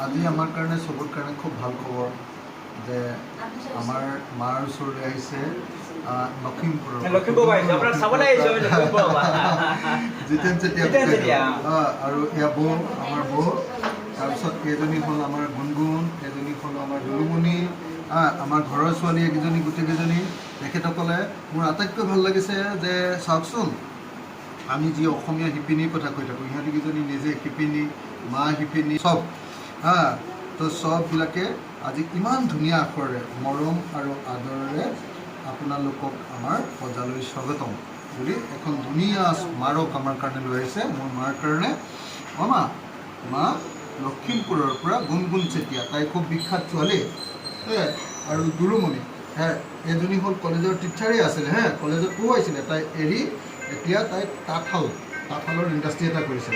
আজি আমাৰ কাৰণে চবৰ কাৰণে খুব ভাল খবৰ যে আমাৰ মাৰ ওচৰলৈ আহিছে লখিমপুৰৰ জিতেন চেতিয়া আৰু এয়া বৌ আমাৰ বৌ তাৰপিছত এজনী হ'ল আমাৰ গুণগুণ এজনী হ'ল আমাৰ দুলুমণি আমাৰ ঘৰৰ ছোৱালী একেজনী গোটেইকেইজনী তেখেতসকলে মোৰ আটাইতকৈ ভাল লাগিছে যে চাওকচোন আমি যি অসমীয়া শিপিনীৰ কথা কৈ থাকোঁ ইহঁতকেইজনী নিজে শিপিনী মা শিপিনী চব তো চববিলাকে আজি ইমান ধুনীয়া আখৰেৰে মৰম আৰু আদৰেৰে আপোনালোকক আমাৰ সজালৈ স্বাগতম বুলি এখন ধুনীয়া স্মাৰক আমাৰ কাৰণে লৈ আহিছে মোৰ মাৰ কাৰণে মা লখিমপুৰৰ পৰা গুণগুণ চেতিয়া তাই খুব বিখ্যাত ছোৱালী আৰু দুলুমণি এজনী হ'ল কলেজৰ টিচাৰেই আছিলে কলেজত পঢ়ুৱাইছিলে তাই এৰি এতিয়া তাই তাঁতশালৰ ইণ্ডাষ্ট্ৰী এটা কৰিছে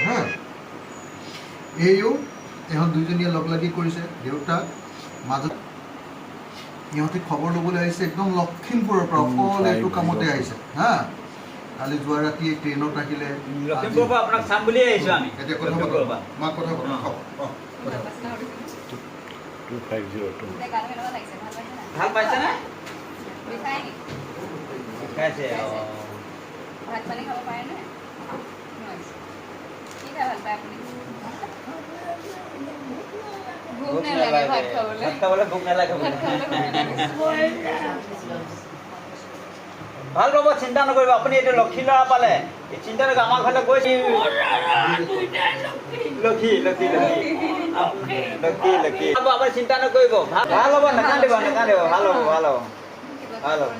এইও ইহঁত দুইজনীয়ে লগ লাগি কৰিছে দেউতাক মাজত ইহঁতে খবৰ ল'বলৈ আহিছে একদম লখিমপুৰৰ পৰা অকল এইটো কামতে আহিছে কালি যোৱা ৰাতি ট্ৰেইনত আহিলে আপোনাক চাম বুলি আহিছোঁ আমি এতিয়া কথা পাতা মাক কথা পাতা 2502 ভাল পাইছে নে খাইছে ভাত পানী খাব পাৰে নে কি খাই ভাল পায় আপুনি ভোক নালাগে ভাত খাবলৈ ভোক নালাগে ভাল পাব চিন্তা নকৰিব আপুনি এইটো লক্ষী ল'ৰা পালে চিন্তা নকৰিব আমাৰ ঘৰলৈ গৈছে লক্ষী আপুনি চিন্তা নকৰিব ভাল হ'ব নাকান্দিব ভাল হ'ব